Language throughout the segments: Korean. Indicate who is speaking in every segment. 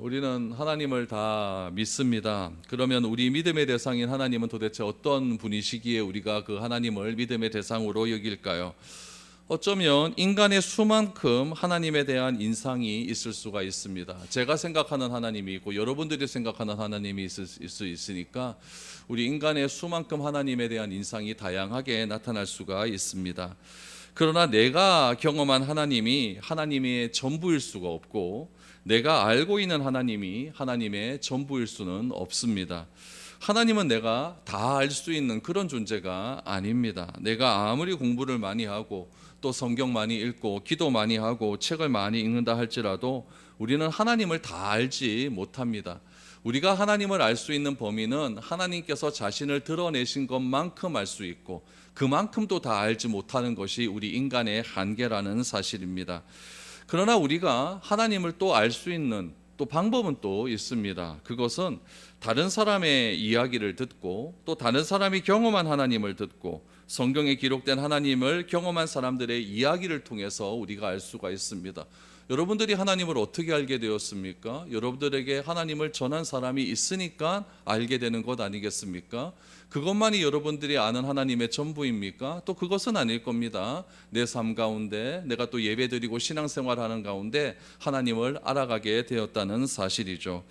Speaker 1: 우리는 하나님을 다 믿습니다. 그러면 우리 믿음의 대상인 하나님은 도대체 어떤 분이시기에 우리가 그 하나님을 믿음의 대상으로 여길까요? 어쩌면 인간의 수만큼 하나님에 대한 인상이 있을 수가 있습니다. 제가 생각하는 하나님이 있고 여러분들이 생각하는 하나님이 있을 수 있으니까 우리 인간의 수만큼 하나님에 대한 인상이 다양하게 나타날 수가 있습니다. 그러나 내가 경험한 하나님이 하나님의 전부일 수가 없고 내가 알고 있는 하나님이 하나님의 전부일 수는 없습니다. 하나님은 내가 다 알 수 있는 그런 존재가 아닙니다. 내가 아무리 공부를 많이 하고 또 성경 많이 읽고 기도 많이 하고 책을 많이 읽는다 할지라도 우리는 하나님을 다 알지 못합니다. 우리가 하나님을 알 수 있는 범위는 하나님께서 자신을 드러내신 것만큼 알 수 있고 그만큼도 다 알지 못하는 것이 우리 인간의 한계라는 사실입니다. 그러나 우리가 하나님을 또 알 수 있는 또 방법은 또 있습니다. 그것은 다른 사람의 이야기를 듣고 또 다른 사람이 경험한 하나님을 듣고 성경에 기록된 하나님을 경험한 사람들의 이야기를 통해서 우리가 알 수가 있습니다. 여러분들이 하나님을 어떻게 알게 되었습니까? 여러분들에게 하나님을 전한 사람이 있으니까 알게 되는 것 아니겠습니까? 그것만이 여러분들이 아는 하나님의 전부입니까? 또 그것은 아닐 겁니다. 내 삶 가운데 내가 또 예배드리고 신앙생활하는 가운데 하나님을 알아가게 되었다는 사실이죠.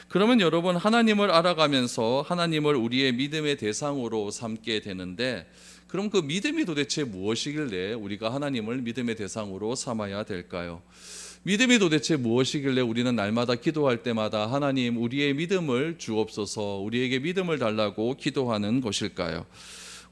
Speaker 1: 그러면 여러분, 하나님을 알아가면서 하나님을 우리의 믿음의 대상으로 삼게 되는데, 그럼 그 믿음이 도대체 무엇이길래 우리가 하나님을 믿음의 대상으로 삼아야 될까요? 믿음이 도대체 무엇이길래 우리는 날마다 기도할 때마다 하나님 우리의 믿음을 주옵소서, 우리에게 믿음을 달라고 기도하는 것일까요?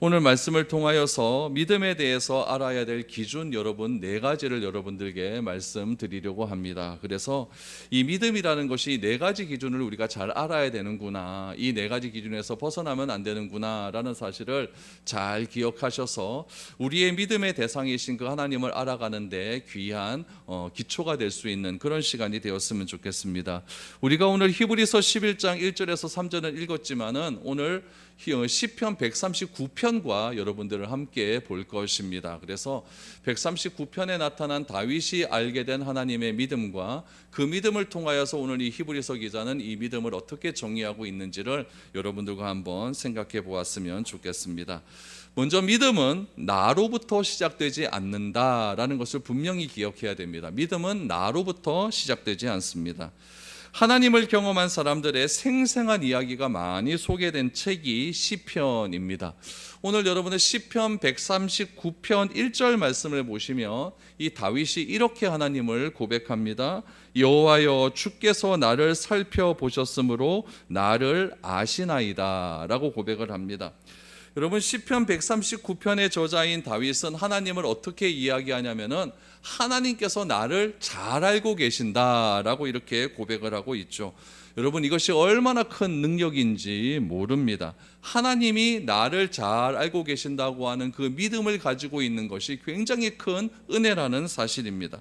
Speaker 1: 오늘 말씀을 통하여서 믿음에 대해서 알아야 될 기준 여러분 4가지를 여러분들에게 말씀드리려고 합니다. 그래서 이 믿음이라는 것이 4가지 기준을 우리가 잘 알아야 되는구나, 이 4가지 기준에서 벗어나면 안 되는구나 라는 사실을 잘 기억하셔서 우리의 믿음의 대상이신 그 하나님을 알아가는 데 귀한 기초가 될 수 있는 그런 시간이 되었으면 좋겠습니다. 우리가 오늘 히브리서 11장 1절에서 3절을 읽었지만은 오늘 시편 139편과 여러분들을 함께 볼 것입니다. 그래서 139편에 나타난 다윗이 알게 된 하나님의 믿음과 그 믿음을 통하여서 오늘 이 히브리서 기자는 이 믿음을 어떻게 정의하고 있는지를 여러분들과 한번 생각해 보았으면 좋겠습니다. 먼저 믿음은 나로부터 시작되지 않는다라는 것을 분명히 기억해야 됩니다. 믿음은 나로부터 시작되지 않습니다. 하나님을 경험한 사람들의 생생한 이야기가 많이 소개된 책이 시편입니다. 오늘 여러분의 시편 139편 1절 말씀을 보시면 이 다윗이 이렇게 하나님을 고백합니다. 여호와여, 주께서 나를 살펴보셨으므로 나를 아시나이다 라고 고백을 합니다. 여러분, 시편 139편의 저자인 다윗은 하나님을 어떻게 이야기하냐면은 하나님께서 나를 잘 알고 계신다라고 이렇게 고백을 하고 있죠. 여러분, 이것이 얼마나 큰 능력인지 모릅니다. 하나님이 나를 잘 알고 계신다고 하는 그 믿음을 가지고 있는 것이 굉장히 큰 은혜라는 사실입니다.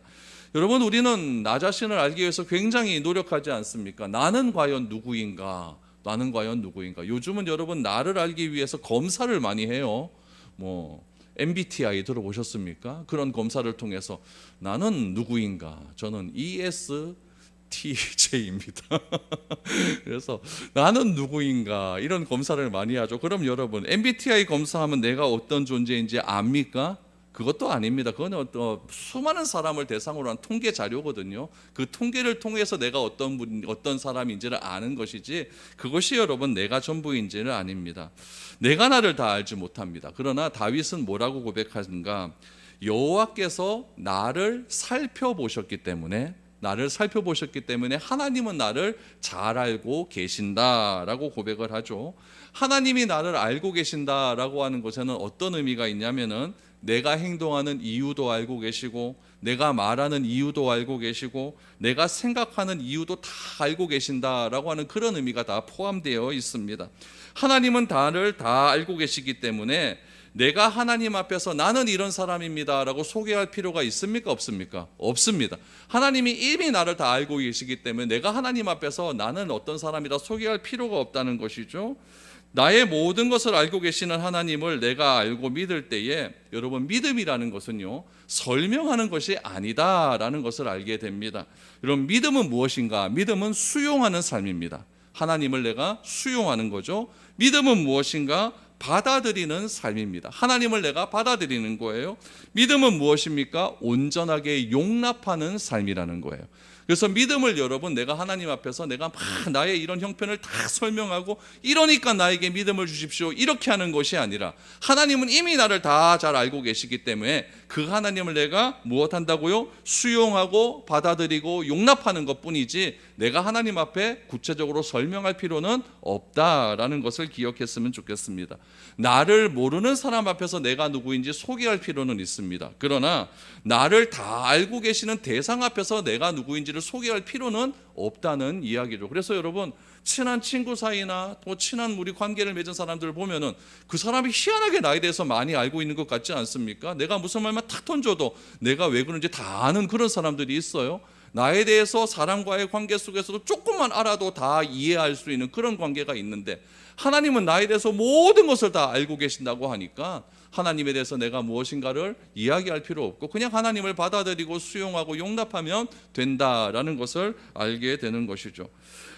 Speaker 1: 여러분, 우리는 나 자신을 알기 위해서 굉장히 노력하지 않습니까? 나는 과연 누구인가? 나는 과연 누구인가? 요즘은 여러분 나를 알기 위해서 검사를 많이 해요. MBTI 들어보셨습니까? 그런 검사를 통해서 나는 누구인가? 저는 ESTJ입니다. 그래서 나는 누구인가? 이런 검사를 많이 하죠. 그럼 여러분 MBTI 검사하면 내가 어떤 존재인지 압니까? 그것도 아닙니다. 그건 수많은 사람을 대상으로 한 통계 자료거든요. 그 통계를 통해서 내가 어떤 사람인지를 아는 것이지 그것이 여러분 내가 전부인지는 아닙니다. 내가 나를 다 알지 못합니다. 그러나 다윗은 뭐라고 고백하는가? 여호와께서 나를 살펴보셨기 때문에 하나님은 나를 잘 알고 계신다라고 고백을 하죠. 하나님이 나를 알고 계신다라고 하는 것에는 어떤 의미가 있냐면은 내가 행동하는 이유도 알고 계시고 내가 말하는 이유도 알고 계시고 내가 생각하는 이유도 다 알고 계신다라고 하는 그런 의미가 다 포함되어 있습니다. 하나님은 나를 다 알고 계시기 때문에 내가 하나님 앞에서 나는 이런 사람입니다 라고 소개할 필요가 있습니까? 없습니까? 없습니다. 하나님이 이미 나를 다 알고 계시기 때문에 내가 하나님 앞에서 나는 어떤 사람이다 소개할 필요가 없다는 것이죠. 나의 모든 것을 알고 계시는 하나님을 내가 알고 믿을 때에 여러분, 믿음이라는 것은요, 설명하는 것이 아니다라는 것을 알게 됩니다. 여러분, 믿음은 무엇인가? 믿음은 수용하는 삶입니다. 하나님을 내가 수용하는 거죠. 믿음은 무엇인가? 받아들이는 삶입니다. 하나님을 내가 받아들이는 거예요. 믿음은 무엇입니까? 온전하게 용납하는 삶이라는 거예요. 그래서 믿음을 여러분, 내가 하나님 앞에서 내가 막 나의 이런 형편을 다 설명하고 이러니까 나에게 믿음을 주십시오 이렇게 하는 것이 아니라, 하나님은 이미 나를 다 잘 알고 계시기 때문에 그 하나님을 내가 무엇한다고요? 수용하고 받아들이고 용납하는 것뿐이지 내가 하나님 앞에 구체적으로 설명할 필요는 없다라는 것을 기억했으면 좋겠습니다. 나를 모르는 사람 앞에서 내가 누구인지 소개할 필요는 있습니다. 그러나 나를 다 알고 계시는 대상 앞에서 내가 누구인지를 소개할 필요는 없다는 이야기죠. 그래서 여러분, 친한 친구 사이나 또 친한 우리 관계를 맺은 사람들을 보면은 그 사람이 희한하게 나에 대해서 많이 알고 있는 것 같지 않습니까? 내가 무슨 말만 탁 던져도 내가 왜 그런지 다 아는 그런 사람들이 있어요. 나에 대해서 사람과의 관계 속에서도 조금만 알아도 다 이해할 수 있는 그런 관계가 있는데, 하나님은 나에 대해서 모든 것을 다 알고 계신다고 하니까 하나님에 대해서 내가 무엇인가를 이야기할 필요 없고 그냥 하나님을 받아들이고 수용하고 용납하면 된다라는 것을 알게 되는 것이죠.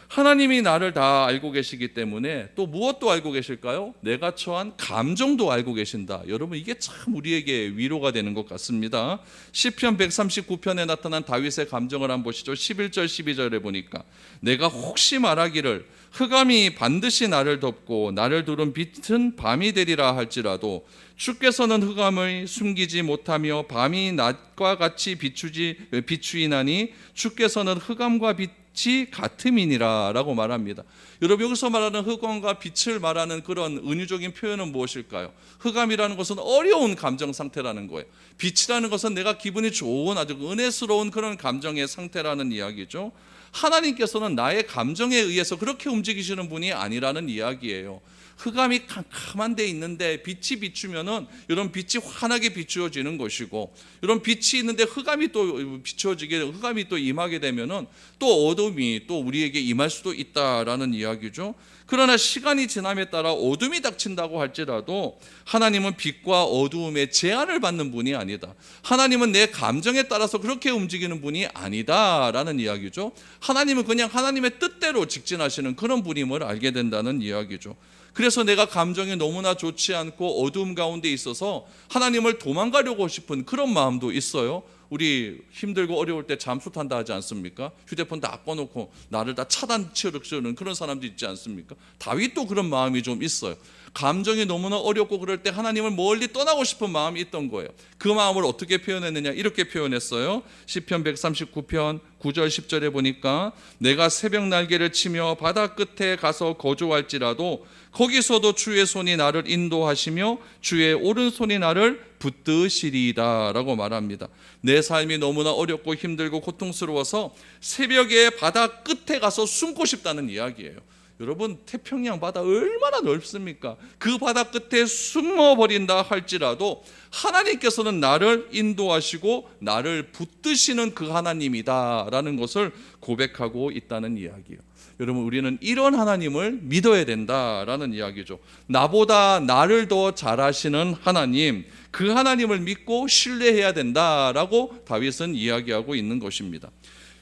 Speaker 1: 하나님이 나를 다 알고 계시기 때문에 또 무엇도 알고 계실까요? 내가 처한 감정도 알고 계신다. 여러분, 이게 참 우리에게 위로가 되는 것 같습니다. 시편 139편에 나타난 다윗의 감정을 한번 보시죠. 11절 12절에 보니까, 내가 혹시 말하기를 흑암이 반드시 나를 덮고 나를 두른 빛은 밤이 되리라 할지라도 주께서는 흑암을 숨기지 못하며 밤이 낮과 같이 비추이나니 주께서는 흑암과 빛이 같음이니라 라고 말합니다. 여러분, 여기서 말하는 흑암과 빛을 말하는 그런 은유적인 표현은 무엇일까요? 흑암이라는 것은 어려운 감정 상태라는 거예요. 빛이라는 것은 내가 기분이 좋은 아주 은혜스러운 그런 감정의 상태라는 이야기죠. 하나님께서는 나의 감정에 의해서 그렇게 움직이시는 분이 아니라는 이야기예요. 흑암이 캄캄한 데 있는데 빛이 비추면은 이런 빛이 환하게 비추어지는 것이고, 이런 빛이 있는데 흑암이 또 비추어지게, 흑암이 또 임하게 되면은 또 어둠이 또 우리에게 임할 수도 있다라는 이야기죠. 그러나 시간이 지남에 따라 어둠이 닥친다고 할지라도 하나님은 빛과 어두움의 제한을 받는 분이 아니다. 하나님은 내 감정에 따라서 그렇게 움직이는 분이 아니다라는 이야기죠. 하나님은 그냥 하나님의 뜻대로 직진하시는 그런 분임을 알게 된다는 이야기죠. 그래서 내가 감정이 너무나 좋지 않고 어두움 가운데 있어서 하나님을 도망가려고 싶은 그런 마음도 있어요. 우리 힘들고 어려울 때 잠수 탄다 하지 않습니까? 휴대폰 다 꺼놓고 나를 다 차단치는 그런 사람도 있지 않습니까? 다윗도 그런 마음이 좀 있어요. 감정이 너무나 어렵고 그럴 때 하나님을 멀리 떠나고 싶은 마음이 있던 거예요. 그 마음을 어떻게 표현했느냐, 이렇게 표현했어요. 시편 139편 9절 10절에 보니까, 내가 새벽 날개를 치며 바다 끝에 가서 거주할지라도 거기서도 주의 손이 나를 인도하시며 주의 오른손이 나를 붙드시리이다 라고 말합니다. 내 삶이 너무나 어렵고 힘들고 고통스러워서 새벽에 바다 끝에 가서 숨고 싶다는 이야기예요. 여러분, 태평양 바다 얼마나 넓습니까? 그 바다 끝에 숨어버린다 할지라도 하나님께서는 나를 인도하시고 나를 붙드시는 그 하나님이다 라는 것을 고백하고 있다는 이야기예요. 여러분, 우리는 이런 하나님을 믿어야 된다라는 이야기죠. 나보다 나를 더 잘하시는 하나님, 그 하나님을 믿고 신뢰해야 된다라고 다윗은 이야기하고 있는 것입니다.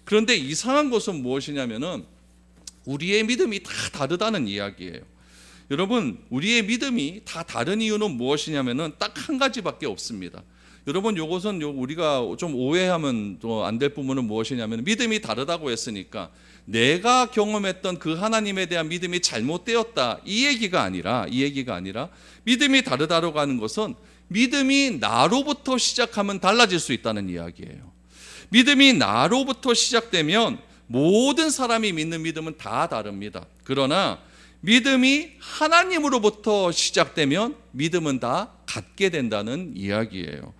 Speaker 1: 그런데 이상한 것은 무엇이냐면은 우리의 믿음이 다 다르다는 이야기예요. 여러분, 우리의 믿음이 다 다른 이유는 무엇이냐면은 딱 한 가지밖에 없습니다. 여러분, 이것은 우리가 좀 오해하면 안 될 부분은 무엇이냐면, 믿음이 다르다고 했으니까 내가 경험했던 그 하나님에 대한 믿음이 잘못되었다, 이 얘기가 아니라 믿음이 다르다고 하는 것은 믿음이 나로부터 시작하면 달라질 수 있다는 이야기예요. 믿음이 나로부터 시작되면 모든 사람이 믿는 믿음은 다 다릅니다. 그러나 믿음이 하나님으로부터 시작되면 믿음은 다 같게 된다는 이야기예요.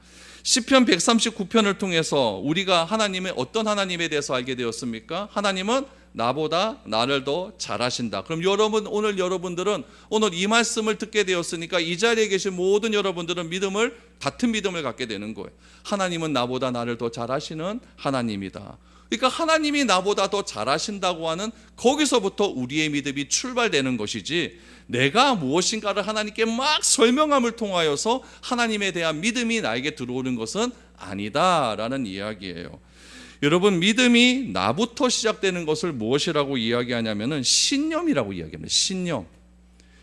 Speaker 1: 시편 139편을 통해서 우리가 하나님의 어떤 하나님에 대해서 알게 되었습니까? 하나님은 나보다 나를 더 잘하신다. 그럼 여러분들은 오늘 이 말씀을 듣게 되었으니까 이 자리에 계신 모든 여러분들은 같은 믿음을 갖게 되는 거예요. 하나님은 나보다 나를 더 잘하시는 하나님이다. 그러니까 하나님이 나보다 더 잘하신다고 하는 거기서부터 우리의 믿음이 출발되는 것이지, 내가 무엇인가를 하나님께 막 설명함을 통하여서 하나님에 대한 믿음이 나에게 들어오는 것은 아니다라는 이야기예요. 여러분, 믿음이 나부터 시작되는 것을 무엇이라고 이야기하냐면은 신념이라고 이야기합니다. 신념.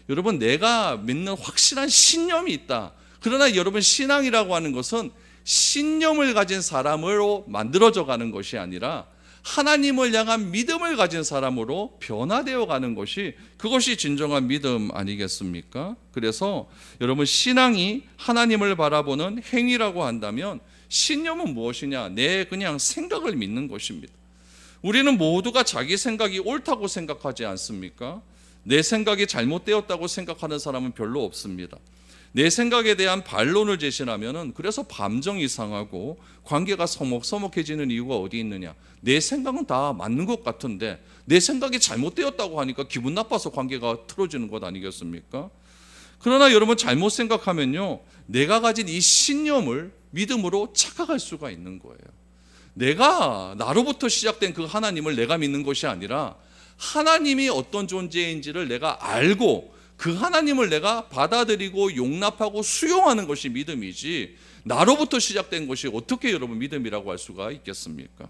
Speaker 1: 여러분, 내가 믿는 확실한 신념이 있다. 그러나 여러분, 신앙이라고 하는 것은 신념을 가진 사람으로 만들어져 가는 것이 아니라 하나님을 향한 믿음을 가진 사람으로 변화되어 가는 것이, 그것이 진정한 믿음 아니겠습니까? 그래서 여러분, 신앙이 하나님을 바라보는 행위라고 한다면 신념은 무엇이냐? 내 그냥 생각을 믿는 것입니다. 우리는 모두가 자기 생각이 옳다고 생각하지 않습니까? 내 생각이 잘못되었다고 생각하는 사람은 별로 없습니다. 내 생각에 대한 반론을 제시하면은 그래서 감정이 상하고 관계가 서먹서먹해지는 이유가 어디 있느냐? 내 생각은 다 맞는 것 같은데 내 생각이 잘못되었다고 하니까 기분 나빠서 관계가 틀어지는 것 아니겠습니까? 그러나 여러분, 잘못 생각하면요, 내가 가진 이 신념을 믿음으로 착각할 수가 있는 거예요. 내가 나로부터 시작된 그 하나님을 내가 믿는 것이 아니라 하나님이 어떤 존재인지를 내가 알고 그 하나님을 내가 받아들이고 용납하고 수용하는 것이 믿음이지, 나로부터 시작된 것이 어떻게 여러분 믿음이라고 할 수가 있겠습니까?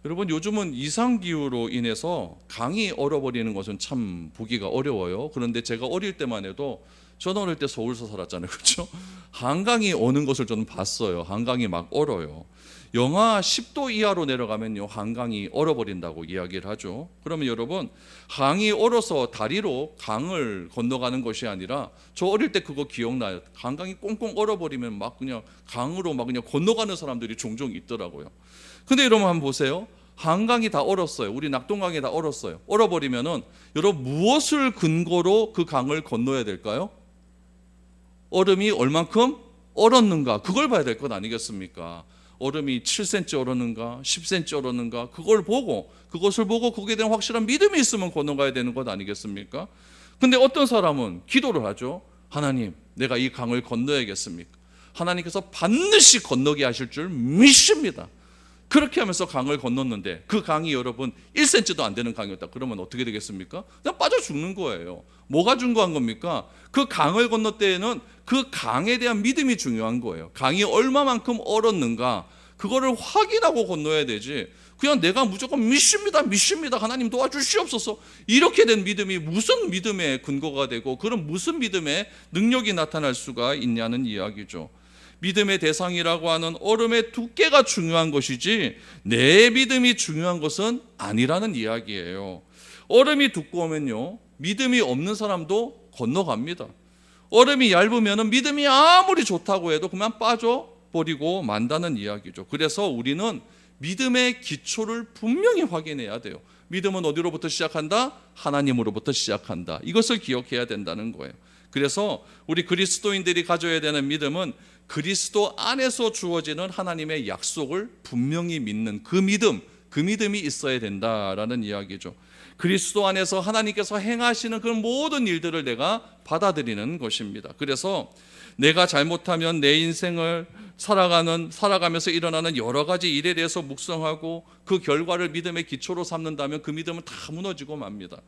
Speaker 1: 여러분, 요즘은 이상기후로 인해서 강이 얼어버리는 것은 참 보기가 어려워요. 그런데 제가 어릴 때만 해도, 저는 어릴 때 서울서 살았잖아요, 그렇죠? 한강이 어는 것을 저는 봤어요. 한강이 막 얼어요. 영하 10도 이하로 내려가면요, 한강이 얼어버린다고 이야기를 하죠. 그러면 여러분, 강이 얼어서 다리로 강을 건너가는 것이 아니라, 저 어릴 때 그거 기억나요. 한강이 꽁꽁 얼어버리면 막 그냥 강으로 막 그냥 건너가는 사람들이 종종 있더라고요. 근데 여러분, 한번 보세요. 한강이 다 얼었어요. 우리 낙동강이 다 얼었어요. 얼어버리면은 여러분, 무엇을 근거로 그 강을 건너야 될까요? 얼음이 얼만큼 얼었는가, 그걸 봐야 될 것 아니겠습니까? 얼음이 7cm 얼었는가 10cm 얼었는가, 그것을 보고 거기에 대한 확실한 믿음이 있으면 건너가야 되는 것 아니겠습니까? 근데 어떤 사람은 기도를 하죠. 하나님, 내가 이 강을 건너야겠습니까? 하나님께서 반드시 건너게 하실 줄 믿습니다. 그렇게 하면서 강을 건넜는데 그 강이 여러분 1cm도 안 되는 강이었다. 그러면 어떻게 되겠습니까? 그냥 빠져 죽는 거예요. 뭐가 중요한 겁니까? 그 강을 건널 때에는 그 강에 대한 믿음이 중요한 거예요. 강이 얼마만큼 얼었는가, 그거를 확인하고 건너야 되지, 그냥 내가 무조건 믿습니다 하나님 도와주시옵소서, 이렇게 된 믿음이 무슨 믿음의 근거가 되고 그런 무슨 믿음의 능력이 나타날 수가 있냐는 이야기죠. 믿음의 대상이라고 하는 얼음의 두께가 중요한 것이지 내 믿음이 중요한 것은 아니라는 이야기예요. 얼음이 두꺼우면요, 믿음이 없는 사람도 건너갑니다. 얼음이 얇으면 믿음이 아무리 좋다고 해도 그만 빠져버리고 만다는 이야기죠. 그래서 우리는 믿음의 기초를 분명히 확인해야 돼요. 믿음은 어디로부터 시작한다? 하나님으로부터 시작한다. 이것을 기억해야 된다는 거예요. 그래서 우리 그리스도인들이 가져야 되는 믿음은 그리스도 안에서 주어지는 하나님의 약속을 분명히 믿는 그 믿음이 있어야 된다라는 이야기죠. 그리스도 안에서 하나님께서 행하시는 그 모든 일들을 내가 받아들이는 것입니다. 그래서 내가 잘못하면 내 인생을 살아가면서 일어나는 여러 가지 일에 대해서 묵상하고 그 결과를 믿음의 기초로 삼는다면 그 믿음은 다 무너지고 맙니다.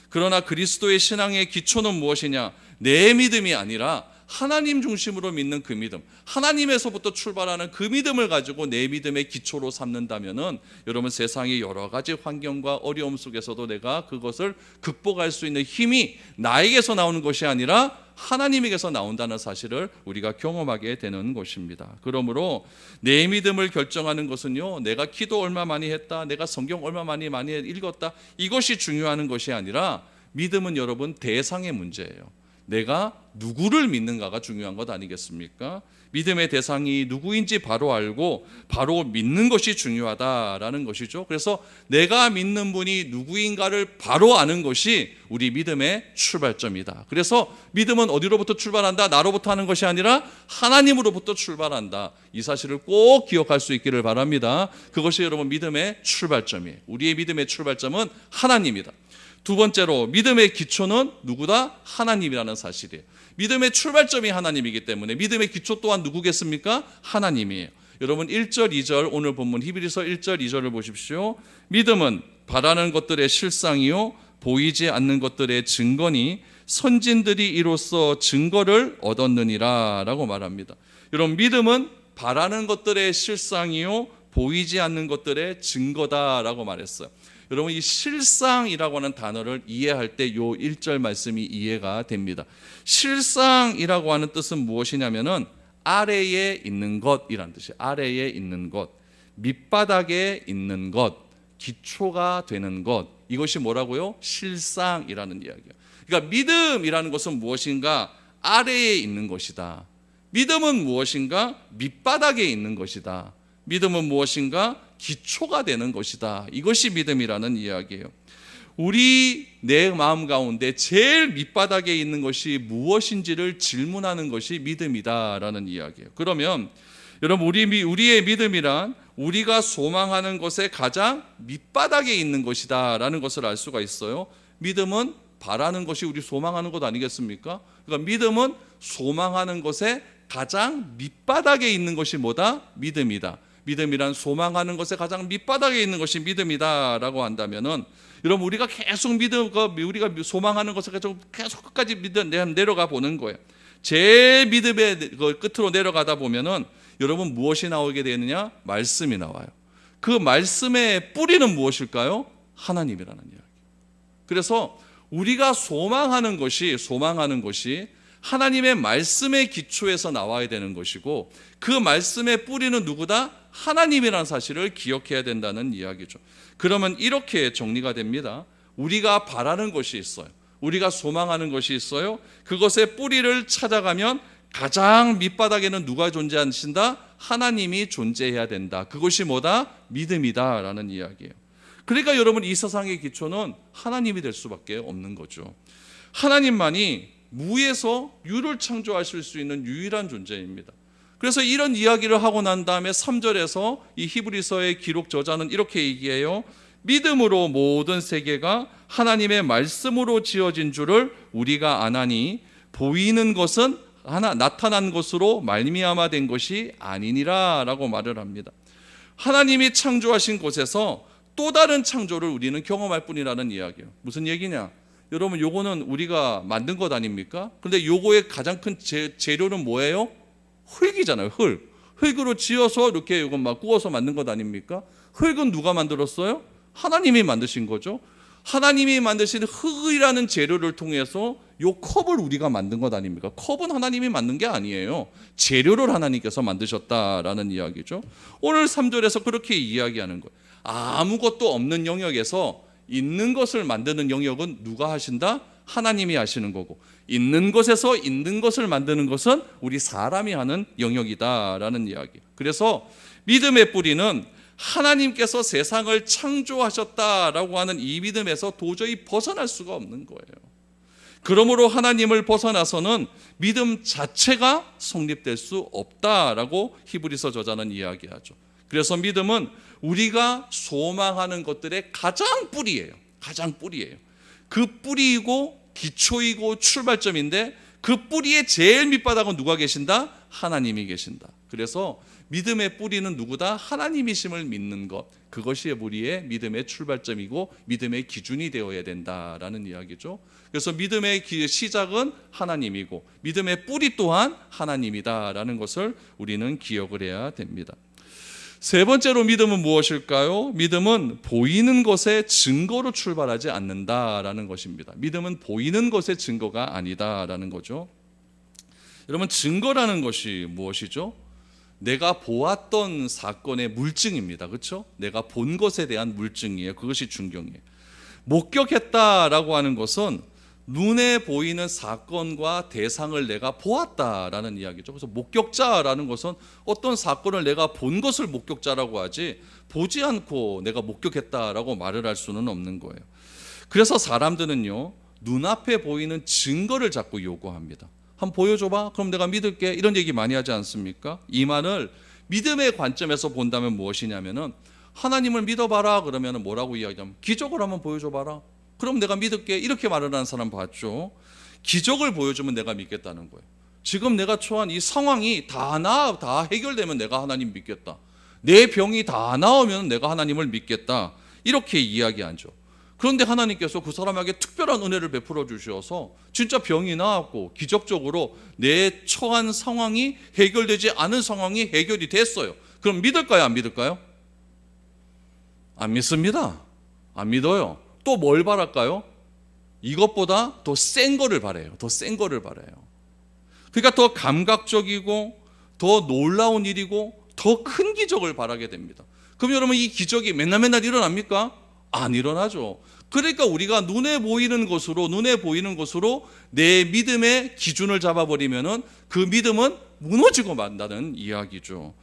Speaker 1: 그러나 그리스도의 신앙의 기초는 무엇이냐? 내 믿음이 아니라 하나님 중심으로 믿는 그 믿음, 하나님에서부터 출발하는 그 믿음을 가지고 내 믿음의 기초로 삼는다면은 여러분, 세상의 여러 가지 환경과 어려움 속에서도 내가 그것을 극복할 수 있는 힘이 나에게서 나오는 것이 아니라 하나님에게서 나온다는 사실을 우리가 경험하게 되는 것입니다. 그러므로 내 믿음을 결정하는 것은요, 내가 기도 얼마 많이 했다, 내가 성경 얼마 많이 읽었다, 이것이 중요한 것이 아니라 믿음은 여러분 대상의 문제예요. 내가 누구를 믿는가가 중요한 것 아니겠습니까? 믿음의 대상이 누구인지 바로 알고 바로 믿는 것이 중요하다라는 것이죠. 그래서 내가 믿는 분이 누구인가를 바로 아는 것이 우리 믿음의 출발점이다. 그래서 믿음은 어디로부터 출발한다? 나로부터 하는 것이 아니라 하나님으로부터 출발한다. 이 사실을 꼭 기억할 수 있기를 바랍니다. 그것이 여러분 믿음의 출발점이에요. 우리의 믿음의 출발점은 하나님이다. 두 번째로, 믿음의 기초는 누구다? 하나님이라는 사실이에요. 믿음의 출발점이 하나님이기 때문에 믿음의 기초 또한 누구겠습니까? 하나님이에요. 여러분 1절 2절 오늘 본문 히브리서 1절 2절을 보십시오. 믿음은 바라는 것들의 실상이요 보이지 않는 것들의 증거니 선진들이 이로써 증거를 얻었느니라 라고 말합니다. 여러분 믿음은 바라는 것들의 실상이요 보이지 않는 것들의 증거다라고 말했어요. 여러분 이 실상이라고 하는 단어를 이해할 때 요 1절 말씀이 이해가 됩니다. 실상이라고 하는 뜻은 무엇이냐면은 아래에 있는 것이란 뜻이에요. 아래에 있는 것, 밑바닥에 있는 것, 기초가 되는 것, 이것이 뭐라고요? 실상이라는 이야기예요. 그러니까 믿음이라는 것은 무엇인가? 아래에 있는 것이다. 믿음은 무엇인가? 밑바닥에 있는 것이다. 믿음은 무엇인가? 기초가 되는 것이다. 이것이 믿음이라는 이야기예요. 내 마음 가운데 제일 밑바닥에 있는 것이 무엇인지를 질문하는 것이 믿음이다라는 이야기예요. 그러면 여러분 우리의 믿음이란 우리가 소망하는 것의 가장 밑바닥에 있는 것이다라는 것을 알 수가 있어요. 믿음은 바라는 것이 우리 소망하는 것 아니겠습니까? 그러니까 믿음은 소망하는 것의 가장 밑바닥에 있는 것이 뭐다? 믿음이다. 믿음이란 소망하는 것의 가장 밑바닥에 있는 것이 믿음이다라고 한다면은 여러분 우리가 계속 우리가 소망하는 것을 계속 끝까지 내려가 보는 거예요. 제일 믿음의 끝으로 내려가다 보면은 여러분 무엇이 나오게 되느냐? 말씀이 나와요. 그 말씀의 뿌리는 무엇일까요? 하나님이라는 이야기. 그래서 우리가 소망하는 것이 하나님의 말씀의 기초에서 나와야 되는 것이고 그 말씀의 뿌리는 누구다? 하나님이라는 사실을 기억해야 된다는 이야기죠. 그러면 이렇게 정리가 됩니다. 우리가 바라는 것이 있어요. 우리가 소망하는 것이 있어요. 그것의 뿌리를 찾아가면 가장 밑바닥에는 누가 존재하신다? 하나님이 존재해야 된다. 그것이 뭐다? 믿음이다라는 이야기예요. 그러니까 여러분 이 세상의 기초는 하나님이 될 수밖에 없는 거죠. 하나님만이 무에서 유를 창조하실 수 있는 유일한 존재입니다. 그래서 이런 이야기를 하고 난 다음에 3절에서 이 히브리서의 기록 저자는 이렇게 얘기해요. 믿음으로 모든 세계가 하나님의 말씀으로 지어진 줄을 우리가 아나니 보이는 것은 나타난 것으로 말미암아 된 것이 아니니라 라고 말을 합니다. 하나님이 창조하신 곳에서 또 다른 창조를 우리는 경험할 뿐이라는 이야기예요. 무슨 얘기냐? 여러분 요거는 우리가 만든 것 아닙니까? 그런데 요거의 가장 큰 재료는 뭐예요? 흙이잖아요. 흙으로 지어서 이렇게 요거 막 구워서 만든 것 아닙니까? 흙은 누가 만들었어요? 하나님이 만드신 거죠. 하나님이 만드신 흙이라는 재료를 통해서 요 컵을 우리가 만든 것 아닙니까? 컵은 하나님이 만든 게 아니에요. 재료를 하나님께서 만드셨다라는 이야기죠. 오늘 3절에서 그렇게 이야기하는 거예요. 아무것도 없는 영역에서 있는 것을 만드는 영역은 누가 하신다? 하나님이 하시는 거고 있는 것에서 있는 것을 만드는 것은 우리 사람이 하는 영역이다라는 이야기. 그래서 믿음의 뿌리는 하나님께서 세상을 창조하셨다라고 하는 이 믿음에서 도저히 벗어날 수가 없는 거예요. 그러므로 하나님을 벗어나서는 믿음 자체가 성립될 수 없다라고 히브리서 저자는 이야기하죠. 그래서 믿음은 우리가 소망하는 것들의 가장 뿌리예요. 가장 뿌리예요. 그 뿌리이고 기초이고 출발점인데 그 뿌리의 제일 밑바닥은 누가 계신다? 하나님이 계신다. 그래서 믿음의 뿌리는 누구다? 하나님이심을 믿는 것. 그것이 우리의 믿음의 출발점이고 믿음의 기준이 되어야 된다라는 이야기죠. 그래서 믿음의 시작은 하나님이고 믿음의 뿌리 또한 하나님이다라는 것을 우리는 기억을 해야 됩니다. 세 번째로 믿음은 무엇일까요? 믿음은 보이는 것의 증거로 출발하지 않는다라는 것입니다. 믿음은 보이는 것의 증거가 아니다라는 거죠. 여러분 증거라는 것이 무엇이죠? 내가 보았던 사건의 물증입니다. 그렇죠? 내가 본 것에 대한 물증이에요. 그것이 중경이에요. 목격했다라고 하는 것은 눈에 보이는 사건과 대상을 내가 보았다라는 이야기죠. 그래서 목격자라는 것은 어떤 사건을 내가 본 것을 목격자라고 하지 보지 않고 내가 목격했다라고 말을 할 수는 없는 거예요. 그래서 사람들은요 눈앞에 보이는 증거를 자꾸 요구합니다. 한번 보여줘봐. 그럼 내가 믿을게. 이런 얘기 많이 하지 않습니까? 이 말을 믿음의 관점에서 본다면 무엇이냐면은 하나님을 믿어봐라 그러면 뭐라고 이야기하면 기적을 한번 보여줘봐라. 그럼 내가 믿을게. 이렇게 말을 하는 사람 봤죠. 기적을 보여주면 내가 믿겠다는 거예요. 지금 내가 처한 이 상황이 다 해결되면 내가 하나님 믿겠다. 내 병이 다 나으면 내가 하나님을 믿겠다. 이렇게 이야기하죠. 그런데 하나님께서 그 사람에게 특별한 은혜를 베풀어 주셔서 진짜 병이 나았고 기적적으로 내 처한 상황이 해결되지 않은 상황이 해결이 됐어요. 그럼 믿을까요? 안 믿을까요? 안 믿습니다. 안 믿어요. 또 뭘 바랄까요? 이것보다 더 센 거를 바라요. 더 센 거를 바라요. 그러니까 더 감각적이고 더 놀라운 일이고 더 큰 기적을 바라게 됩니다. 그럼 여러분, 이 기적이 맨날 일어납니까? 안 일어나죠. 그러니까 우리가 눈에 보이는 것으로 내 믿음의 기준을 잡아버리면은 그 믿음은 무너지고 만다는 이야기죠.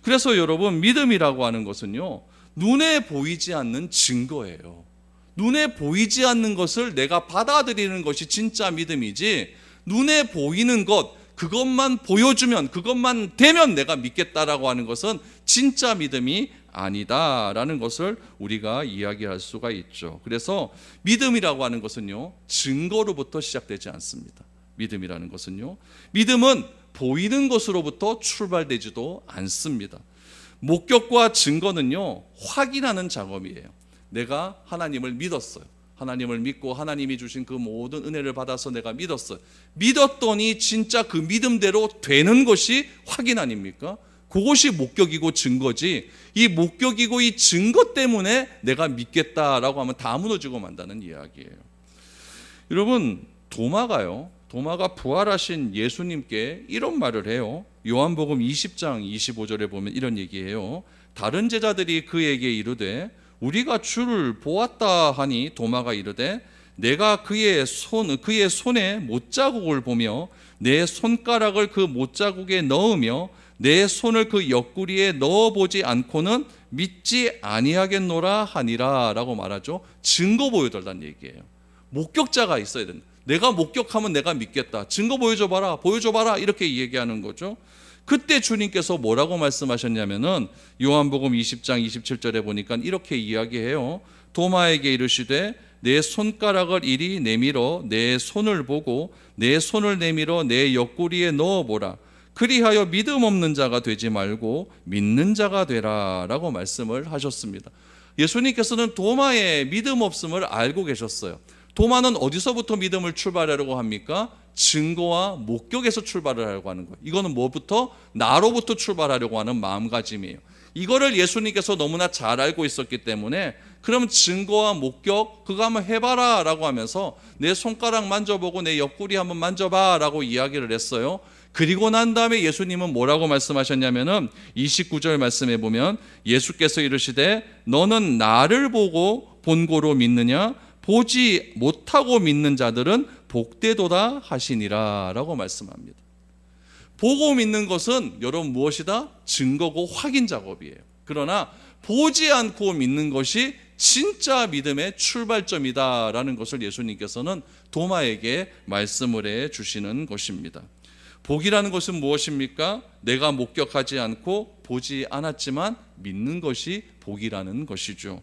Speaker 1: 그래서 여러분, 믿음이라고 하는 것은요, 눈에 보이지 않는 증거예요. 눈에 보이지 않는 것을 내가 받아들이는 것이 진짜 믿음이지, 눈에 보이는 것, 그것만 보여주면, 그것만 되면 내가 믿겠다라고 하는 것은 진짜 믿음이 아니다라는 것을 우리가 이야기할 수가 있죠. 그래서 믿음이라고 하는 것은요, 증거로부터 시작되지 않습니다. 믿음이라는 것은요, 믿음은 보이는 것으로부터 출발되지도 않습니다. 목격과 증거는요, 확인하는 작업이에요. 내가 하나님을 믿었어요. 하나님을 믿고 하나님이 주신 그 모든 은혜를 받아서 내가 믿었어요. 믿었더니 진짜 그 믿음대로 되는 것이 확인 아닙니까? 그것이 목격이고 증거지, 이 목격이고 이 증거 때문에 내가 믿겠다라고 하면 다 무너지고 만다는 이야기예요. 여러분, 도마가 부활하신 예수님께 이런 말을 해요. 요한복음 20장 25절에 보면 이런 얘기해요. 다른 제자들이 그에게 이르되 우리가 주를 보았다 하니 도마가 이르되 내가 그의 손에 못자국을 보며 내 손가락을 그 못자국에 넣으며 내 손을 그 옆구리에 넣어보지 않고는 믿지 아니하겠노라 하니라 라고 말하죠. 증거 보여달라는 얘기예요. 목격자가 있어야 된다. 내가 목격하면 내가 믿겠다. 증거 보여줘봐라 이렇게 얘기하는 거죠. 그때 주님께서 뭐라고 말씀하셨냐면은 요한복음 20장 27절에 보니까 이렇게 이야기해요. 도마에게 이르시되 내 손가락을 이리 내밀어 내 손을 보고 내 손을 내밀어 내 옆구리에 넣어보라. 그리하여 믿음 없는 자가 되지 말고 믿는 자가 되라 라고 말씀을 하셨습니다. 예수님께서는 도마의 믿음 없음을 알고 계셨어요. 도마는 어디서부터 믿음을 출발하려고 합니까? 증거와 목격에서 출발을 하려고 하는 거예요. 이거는 뭐부터? 나로부터 출발하려고 하는 마음가짐이에요. 이거를 예수님께서 너무나 잘 알고 있었기 때문에 그럼 증거와 목격 그거 한번 해봐라 라고 하면서 내 손가락 만져보고 내 옆구리 한번 만져봐 라고 이야기를 했어요. 그리고 난 다음에 예수님은 뭐라고 말씀하셨냐면은 29절 말씀에 보면 예수께서 이르시되 너는 나를 보고 본고로 믿느냐? 보지 못하고 믿는 자들은 복되도다 하시니라 라고 말씀합니다. 보고 믿는 것은 여러분 무엇이다? 증거고 확인 작업이에요. 그러나 보지 않고 믿는 것이 진짜 믿음의 출발점이다 라는 것을 예수님께서는 도마에게 말씀을 해 주시는 것입니다. 복이라는 것은 무엇입니까? 내가 목격하지 않고 보지 않았지만 믿는 것이 복이라는 것이죠.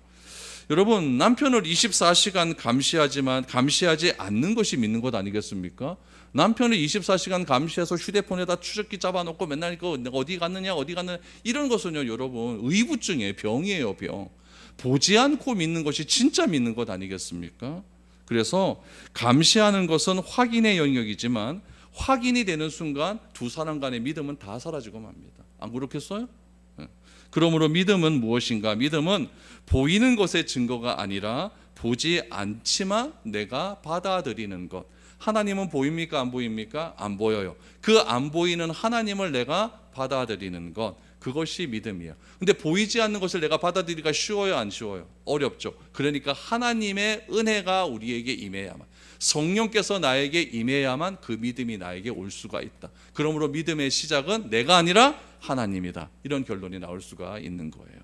Speaker 1: 여러분, 남편을 24시간 감시하지 않는 것이 믿는 것 아니겠습니까? 남편을 24시간 감시해서 휴대폰에다 추적기 잡아놓고 맨날 어디 갔느냐 이런 것은요, 여러분, 의부증이에요. 병이에요, 병. 보지 않고 믿는 것이 진짜 믿는 것 아니겠습니까? 그래서 감시하는 것은 확인의 영역이지만 확인이 되는 순간 두 사람 간의 믿음은 다 사라지고 맙니다. 안 그렇겠어요? 그러므로 믿음은 무엇인가? 믿음은 보이는 것의 증거가 아니라 보지 않지만 내가 받아들이는 것. 하나님은 보입니까? 안 보입니까? 안 보여요. 그 안 보이는 하나님을 내가 받아들이는 것. 그것이 믿음이에요. 근데 보이지 않는 것을 내가 받아들이기가 쉬워요? 안 쉬워요? 어렵죠. 그러니까 하나님의 은혜가 우리에게 임해야만, 성령께서 나에게 임해야만 그 믿음이 나에게 올 수가 있다. 그러므로 믿음의 시작은 내가 아니라 하나님이다. 이런 결론이 나올 수가 있는 거예요.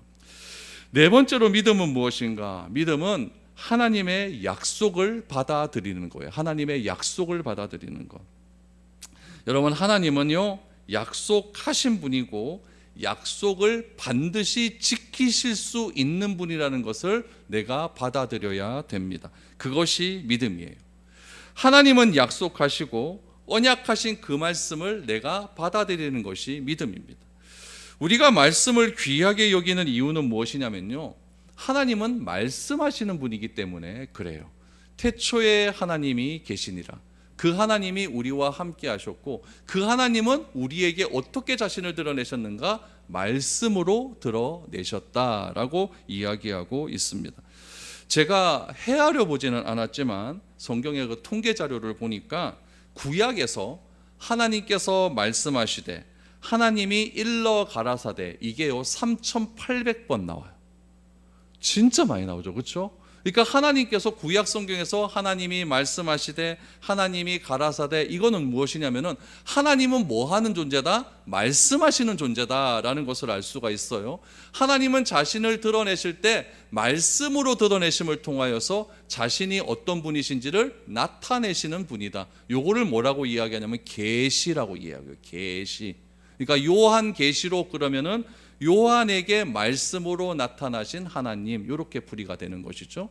Speaker 1: 네 번째로 믿음은 무엇인가? 믿음은 하나님의 약속을 받아들이는 거예요. 하나님의 약속을 받아들이는 것. 여러분, 하나님은요, 약속하신 분이고 약속을 반드시 지키실 수 있는 분이라는 것을 내가 받아들여야 됩니다. 그것이 믿음이에요. 하나님은 약속하시고 언약하신 그 말씀을 내가 받아들이는 것이 믿음입니다. 우리가 말씀을 귀하게 여기는 이유는 무엇이냐면요, 하나님은 말씀하시는 분이기 때문에 그래요. 태초에 하나님이 계시니라. 그 하나님이 우리와 함께 하셨고, 그 하나님은 우리에게 어떻게 자신을 드러내셨는가? 말씀으로 드러내셨다라고 이야기하고 있습니다. 제가 헤아려 보지는 않았지만 성경의 그 통계 자료를 보니까 구약에서 하나님께서 말씀하시되 하나님이 일러 가라사대, 이게요 3,800번 나와요. 진짜 많이 나오죠, 그렇죠? 그러니까 하나님께서 구약 성경에서 하나님이 말씀하시되 하나님이 가라사대, 이거는 무엇이냐면은 하나님은 뭐 하는 존재다? 말씀하시는 존재다라는 것을 알 수가 있어요. 하나님은 자신을 드러내실 때 말씀으로 드러내심을 통하여서 자신이 어떤 분이신지를 나타내시는 분이다. 요거를 뭐라고 이야기하냐면 계시라고 이야기해요. 계시. 그러니까 요한 계시록, 그러면은 요한에게 말씀으로 나타나신 하나님, 이렇게 풀이가 되는 것이죠.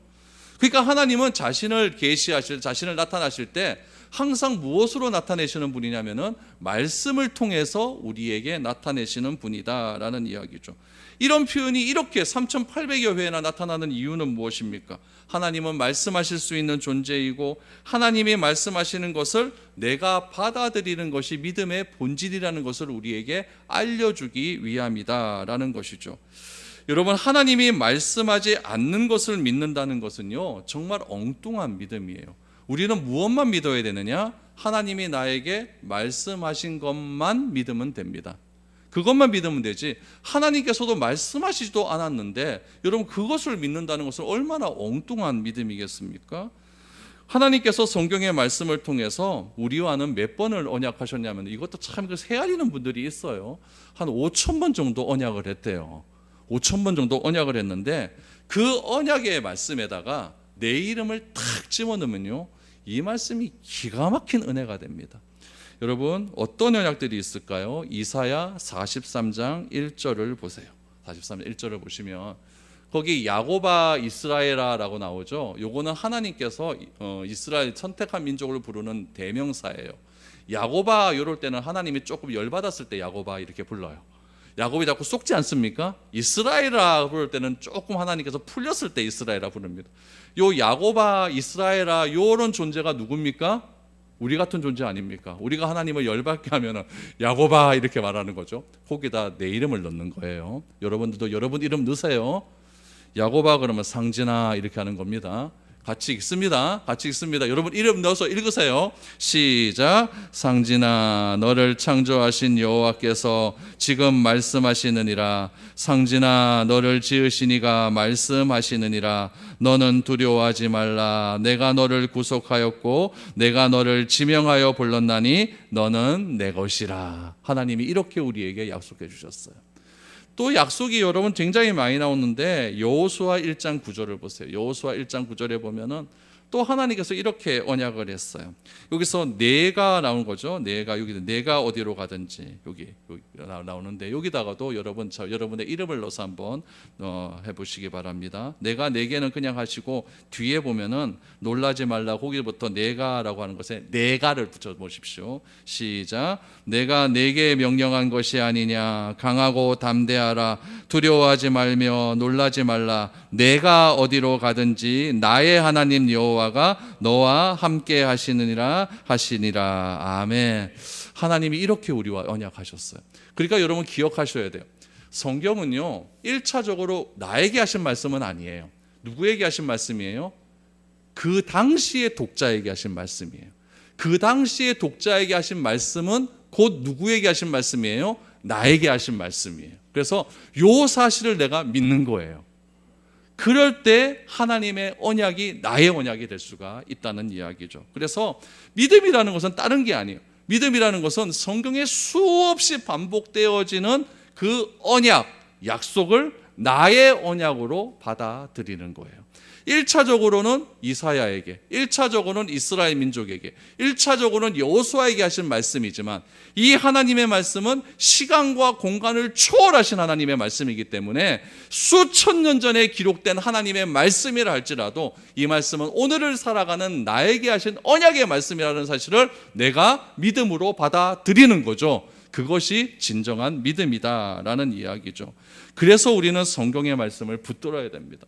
Speaker 1: 그러니까 하나님은 자신을 계시하실, 자신을 나타나실 때 항상 무엇으로 나타내시는 분이냐면은 말씀을 통해서 우리에게 나타내시는 분이다라는 이야기죠. 이런 표현이 이렇게 3,800여 회나 나타나는 이유는 무엇입니까? 하나님은 말씀하실 수 있는 존재이고, 하나님이 말씀하시는 것을 내가 받아들이는 것이 믿음의 본질이라는 것을 우리에게 알려주기 위함이다라는 것이죠. 여러분, 하나님이 말씀하지 않는 것을 믿는다는 것은요, 정말 엉뚱한 믿음이에요. 우리는 무엇만 믿어야 되느냐? 하나님이 나에게 말씀하신 것만 믿으면 됩니다. 그것만 믿으면 되지, 하나님께서도 말씀하시지도 않았는데 여러분, 그것을 믿는다는 것은 얼마나 엉뚱한 믿음이겠습니까? 하나님께서 성경의 말씀을 통해서 우리와는 몇 번을 언약하셨냐면, 이것도 참 헤아리는 분들이 있어요. 한 5,000번 정도 언약을 했대요. 5,000번 정도 언약을 했는데, 그 언약의 말씀에다가 내 이름을 탁 집어넣으면요, 이 말씀이 기가 막힌 은혜가 됩니다. 여러분, 어떤 언약들이 있을까요? 이사야 43장 1절을 보세요. 43장 1절을 보시면 거기 야고바 이스라엘아라고 나오죠. 요거는 하나님께서 이스라엘 선택한 민족을 부르는 대명사예요. 야고바, 이럴 때는 하나님이 조금 열받았을 때 야고바 이렇게 불러요. 야곱이 자꾸 속지 않습니까? 이스라엘아 부를 때는 조금 하나님께서 풀렸을 때 이스라엘아 부릅니다. 요 야고바, 이스라엘아, 요런 존재가 누굽니까? 우리 같은 존재 아닙니까? 우리가 하나님을 열받게 하면 야고바 이렇게 말하는 거죠. 거기다 내 이름을 넣는 거예요. 여러분들도 여러분 이름 넣으세요. 야고바 그러면 상진아 이렇게 하는 겁니다. 같이 읽습니다. 같이 읽습니다. 여러분 이름 넣어서 읽으세요. 시작. 상진아, 너를 창조하신 여호와께서 지금 말씀하시느니라. 상진아, 너를 지으신 이가 말씀하시느니라. 너는 두려워하지 말라. 내가 너를 구속하였고 내가 너를 지명하여 불렀나니 너는 내 것이라. 하나님이 이렇게 우리에게 약속해 주셨어요. 또 약속이 여러분 굉장히 많이 나오는데, 여호수아 1장 9절을 보세요. 여호수아 1장 9절에 보면은 또 하나님께서 이렇게 언약을 했어요. 여기서 내가 나온 거죠. 내가, 여기 내가 어디로 가든지 여기 나오는데, 여기다가도 여러분의 이름을 넣어서 한번 해보시기 바랍니다. 내가 내게는 그냥 하시고 뒤에 보면은 놀라지 말라, 거기부터 내가라고 하는 것에 내가를 붙여보십시오. 시작. 내가 내게 명령한 것이 아니냐. 강하고 담대하라. 두려워하지 말며 놀라지 말라. 내가 어디로 가든지 나의 하나님 여호와가 너와 함께 하시느니라 하시니라. 아멘. 하나님이 이렇게 우리와 언약하셨어요. 그러니까 여러분 기억하셔야 돼요. 성경은요 1차적으로 나에게 하신 말씀은 아니에요. 누구에게 하신 말씀이에요? 그 당시의 독자에게 하신 말씀이에요. 그 당시의 독자에게 하신 말씀은 곧 누구에게 하신 말씀이에요? 나에게 하신 말씀이에요. 그래서 요 사실을 내가 믿는 거예요. 그럴 때 하나님의 언약이 나의 언약이 될 수가 있다는 이야기죠. 그래서 믿음이라는 것은 다른 게 아니에요. 믿음이라는 것은 성경에 수없이 반복되어지는 그 언약, 약속을 나의 언약으로 받아들이는 거예요. 1차적으로는 이사야에게, 1차적으로는 이스라엘 민족에게, 1차적으로는 여호수아에게 하신 말씀이지만 이 하나님의 말씀은 시간과 공간을 초월하신 하나님의 말씀이기 때문에 수천 년 전에 기록된 하나님의 말씀이라 할지라도 이 말씀은 오늘을 살아가는 나에게 하신 언약의 말씀이라는 사실을 내가 믿음으로 받아들이는 거죠. 그것이 진정한 믿음이다라는 이야기죠. 그래서 우리는 성경의 말씀을 붙들어야 됩니다.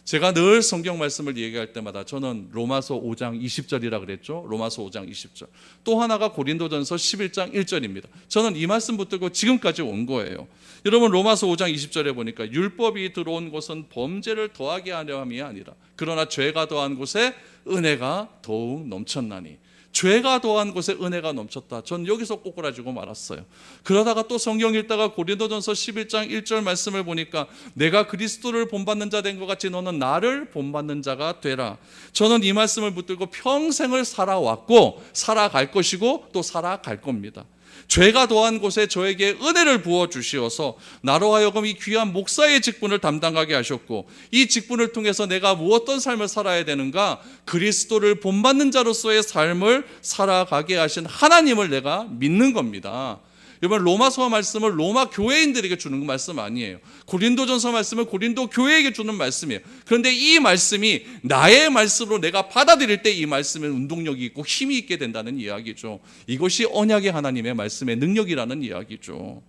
Speaker 1: 제가 늘 성경 말씀을 얘기할 때마다 저는 로마서 5장 20절이라 그랬죠. 로마서 5장 20절. 또 하나가 고린도전서 11장 1절입니다. 저는 이 말씀 붙들고 지금까지 온 거예요. 여러분 로마서 5장 20절에 보니까 율법이 들어온 곳은 범죄를 더하게 하려 함이 아니라 그러나 죄가 더한 곳에 은혜가 더욱 넘쳤나니. 죄가 더한 곳에 은혜가 넘쳤다. 전 여기서 꼬꾸라지고 말았어요. 그러다가 또 성경 읽다가 고린도전서 11장 1절 말씀을 보니까 내가 그리스도를 본받는 자 된 것 같이 너는 나를 본받는 자가 되라. 저는 이 말씀을 붙들고 평생을 살아왔고 살아갈 것이고 또 살아갈 겁니다. 죄가 더한 곳에 저에게 은혜를 부어주시어서 나로 하여금 이 귀한 목사의 직분을 담당하게 하셨고 이 직분을 통해서 내가 어떤 삶을 살아야 되는가? 그리스도를 본받는 자로서의 삶을 살아가게 하신 하나님을 내가 믿는 겁니다. 여러분 로마서 말씀을 로마 교회인들에게 주는 말씀 아니에요. 고린도전서 말씀을 고린도 교회에게 주는 말씀이에요. 그런데 이 말씀이 나의 말씀으로 내가 받아들일 때 이 말씀은 운동력이 있고 힘이 있게 된다는 이야기죠. 이것이 언약의 하나님의 말씀의 능력이라는 이야기죠.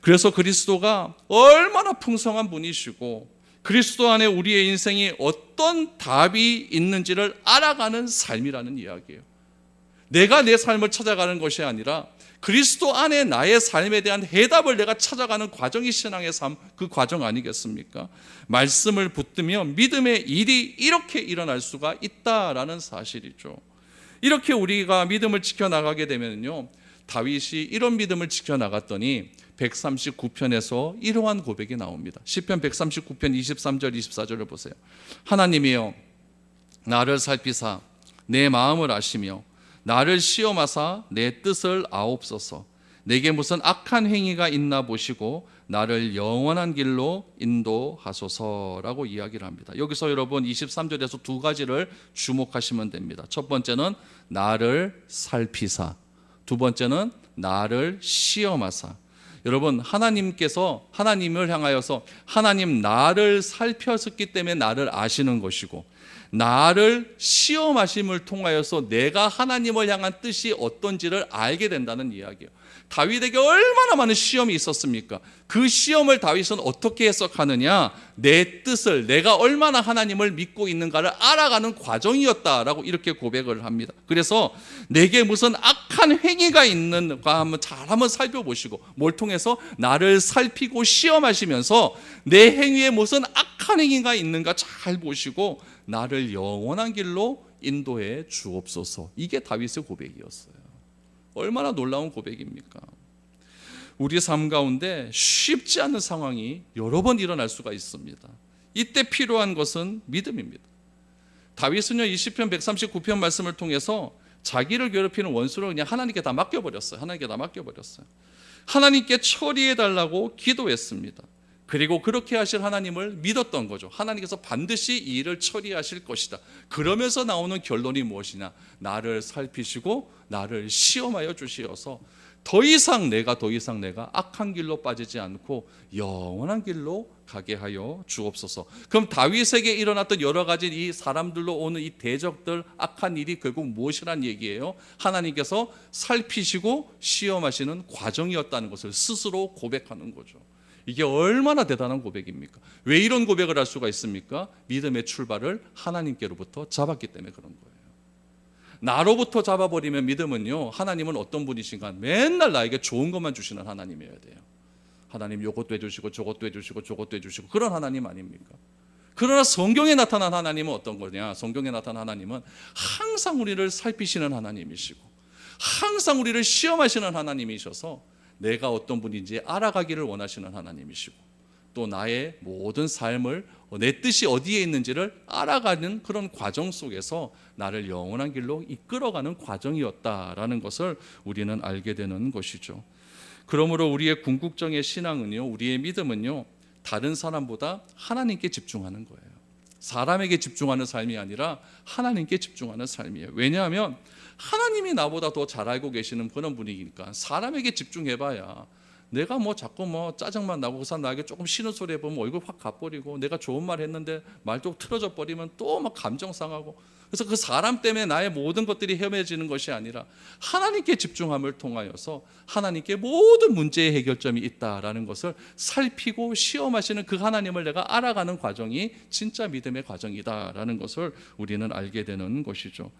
Speaker 1: 그래서 그리스도가 얼마나 풍성한 분이시고 그리스도 안에 우리의 인생이 어떤 답이 있는지를 알아가는 삶이라는 이야기예요. 내가 내 삶을 찾아가는 것이 아니라 그리스도 안에 나의 삶에 대한 해답을 내가 찾아가는 과정이 신앙의 삶, 그 과정 아니겠습니까? 말씀을 붙들면 믿음의 일이 이렇게 일어날 수가 있다라는 사실이죠. 이렇게 우리가 믿음을 지켜나가게 되면요, 다윗이 이런 믿음을 지켜나갔더니 139편에서 이러한 고백이 나옵니다. 시편 139편 23절 24절을 보세요. 하나님이여 나를 살피사 내 마음을 아시며 나를 시험하사 내 뜻을 아옵소서. 내게 무슨 악한 행위가 있나 보시고 나를 영원한 길로 인도하소서라고 이야기를 합니다. 여기서 여러분 23절에서 두 가지를 주목하시면 됩니다. 첫 번째는 나를 살피사, 두 번째는 나를 시험하사. 여러분 하나님께서 하나님을 향하여서 하나님 나를 살펴셨기 때문에 나를 아시는 것이고 나를 시험하심을 통하여서 내가 하나님을 향한 뜻이 어떤지를 알게 된다는 이야기예요. 다윗에게 얼마나 많은 시험이 있었습니까? 그 시험을 다윗은 어떻게 해석하느냐? 내 뜻을, 내가 얼마나 하나님을 믿고 있는가를 알아가는 과정이었다라고 이렇게 고백을 합니다. 그래서 내게 무슨 악한 행위가 있는가 한번 살펴보시고 뭘 통해서 나를 살피고 시험하시면서 내 행위에 무슨 악한 행위가 있는가 잘 보시고 나를 영원한 길로 인도해 주옵소서. 이게 다윗의 고백이었어요. 얼마나 놀라운 고백입니까? 우리 삶 가운데 쉽지 않은 상황이 여러 번 일어날 수가 있습니다. 이때 필요한 것은 믿음입니다. 다윗은요, 이 시편 139편 말씀을 통해서 자기를 괴롭히는 원수를 그냥 하나님께 다 맡겨버렸어요. 하나님께 다 맡겨버렸어요. 하나님께 처리해달라고 기도했습니다. 그리고 그렇게 하실 하나님을 믿었던 거죠. 하나님께서 반드시 이 일을 처리하실 것이다. 그러면서 나오는 결론이 무엇이냐? 나를 살피시고 나를 시험하여 주시어서 더 이상 내가 악한 길로 빠지지 않고 영원한 길로 가게 하여 주옵소서. 그럼 다윗에게 일어났던 여러 가지 이 사람들로 오는 이 대적들 악한 일이 결국 무엇이란 얘기예요? 하나님께서 살피시고 시험하시는 과정이었다는 것을 스스로 고백하는 거죠. 이게 얼마나 대단한 고백입니까? 왜 이런 고백을 할 수가 있습니까? 믿음의 출발을 하나님께로부터 잡았기 때문에 그런 거예요. 나로부터 잡아버리면 믿음은요, 하나님은 어떤 분이신가? 맨날 나에게 좋은 것만 주시는 하나님이어야 돼요. 하나님 요것도 해주시고 저것도 해주시고 저것도 해주시고 그런 하나님 아닙니까? 그러나 성경에 나타난 하나님은 어떤 거냐? 성경에 나타난 하나님은 항상 우리를 살피시는 하나님이시고 항상 우리를 시험하시는 하나님이셔서 내가 어떤 분인지 알아가기를 원하시는 하나님이시고 또 나의 모든 삶을 내 뜻이 어디에 있는지를 알아가는 그런 과정 속에서 나를 영원한 길로 이끌어가는 과정이었다라는 것을 우리는 알게 되는 것이죠. 그러므로 우리의 궁극적인 신앙은요, 우리의 믿음은요, 다른 사람보다 하나님께 집중하는 거예요. 사람에게 집중하는 삶이 아니라 하나님께 집중하는 삶이에요. 왜냐하면 하나님이 나보다 더 잘 알고 계시는 그런 분이니까. 사람에게 집중해봐야 내가 뭐 자꾸 뭐 짜증만 나고 그 사람 나에게 조금 싫은 소리 해보면 얼굴 확 가버리고, 내가 좋은 말 했는데 말도 틀어져 버리면 또 막 감정 상하고. 그래서 그 사람 때문에 나의 모든 것들이 헤매지는 것이 아니라 하나님께 집중함을 통하여서 하나님께 모든 문제의 해결점이 있다라는 것을 살피고 시험하시는 그 하나님을 내가 알아가는 과정이 진짜 믿음의 과정이다라는 것을 우리는 알게 되는 것이죠.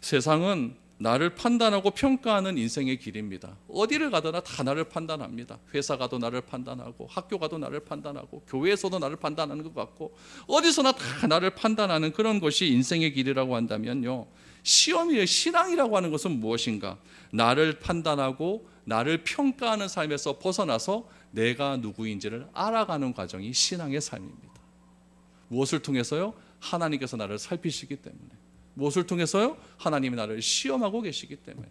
Speaker 1: 세상은 나를 판단하고 평가하는 인생의 길입니다. 어디를 가더나 다 나를 판단합니다. 회사 가도 나를 판단하고, 학교 가도 나를 판단하고, 교회에서도 나를 판단하는 것 같고, 어디서나 다 나를 판단하는 그런 것이 인생의 길이라고 한다면요, 시험이에요. 신앙이라고 하는 것은 무엇인가? 나를 판단하고 나를 평가하는 삶에서 벗어나서 내가 누구인지를 알아가는 과정이 신앙의 삶입니다. 무엇을 통해서요? 하나님께서 나를 살피시기 때문에. 무엇을 통해서요? 하나님이 나를 시험하고 계시기 때문에.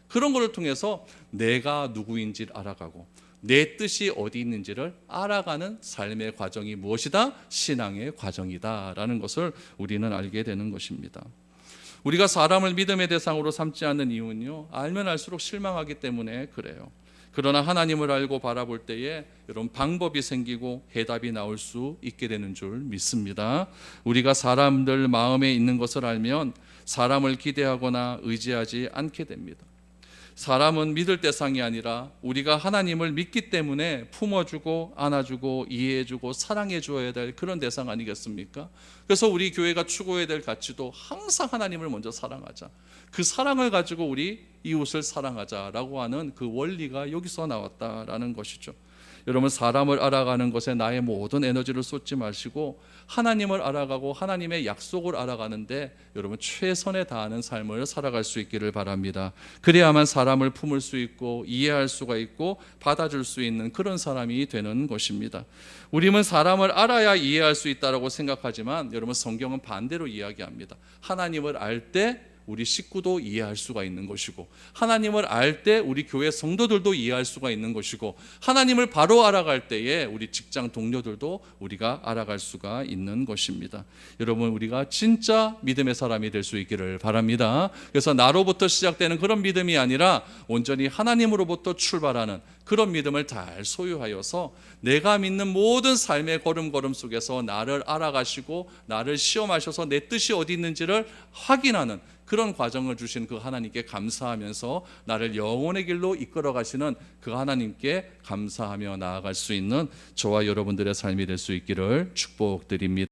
Speaker 1: 그런 것을 통해서 내가 누구인지를 알아가고 내 뜻이 어디 있는지를 알아가는 삶의 과정이 무엇이다? 신앙의 과정이다라는 것을 우리는 알게 되는 것입니다. 우리가 사람을 믿음의 대상으로 삼지 않는 이유는요, 알면 알수록 실망하기 때문에 그래요. 그러나 하나님을 알고 바라볼 때에 여러분 방법이 생기고 해답이 나올 수 있게 되는 줄 믿습니다. 우리가 사람들 마음에 있는 것을 알면 사람을 기대하거나 의지하지 않게 됩니다. 사람은 믿을 대상이 아니라 우리가 하나님을 믿기 때문에 품어주고 안아주고 이해해주고 사랑해줘야 될 그런 대상 아니겠습니까? 그래서 우리 교회가 추구해야 될 가치도 항상 하나님을 먼저 사랑하자, 그 사랑을 가지고 우리 이웃을 사랑하자라고 하는 그 원리가 여기서 나왔다라는 것이죠. 여러분, 사람을 알아가는 것에 나의 모든 에너지를 쏟지 마시고 하나님을 알아가고 하나님의 약속을 알아가는데 여러분 최선에 다하는 삶을 살아갈 수 있기를 바랍니다. 그래야만 사람을 품을 수 있고 이해할 수가 있고 받아줄 수 있는 그런 사람이 되는 것입니다. 우리는 사람을 알아야 이해할 수 있다고 생각하지만 여러분, 성경은 반대로 이야기합니다. 하나님을 알 때 우리 식구도 이해할 수가 있는 것이고, 하나님을 알 때 우리 교회 성도들도 이해할 수가 있는 것이고, 하나님을 바로 알아갈 때에 우리 직장 동료들도 우리가 알아갈 수가 있는 것입니다. 여러분, 우리가 진짜 믿음의 사람이 될 수 있기를 바랍니다. 그래서 나로부터 시작되는 그런 믿음이 아니라 온전히 하나님으로부터 출발하는 그런 믿음을 잘 소유하여서 내가 믿는 모든 삶의 걸음걸음 속에서 나를 알아가시고 나를 시험하셔서 내 뜻이 어디 있는지를 확인하는 그런 과정을 주신 그 하나님께 감사하면서 나를 영혼의 길로 이끌어 가시는 그 하나님께 감사하며 나아갈 수 있는 저와 여러분들의 삶이 될 수 있기를 축복드립니다.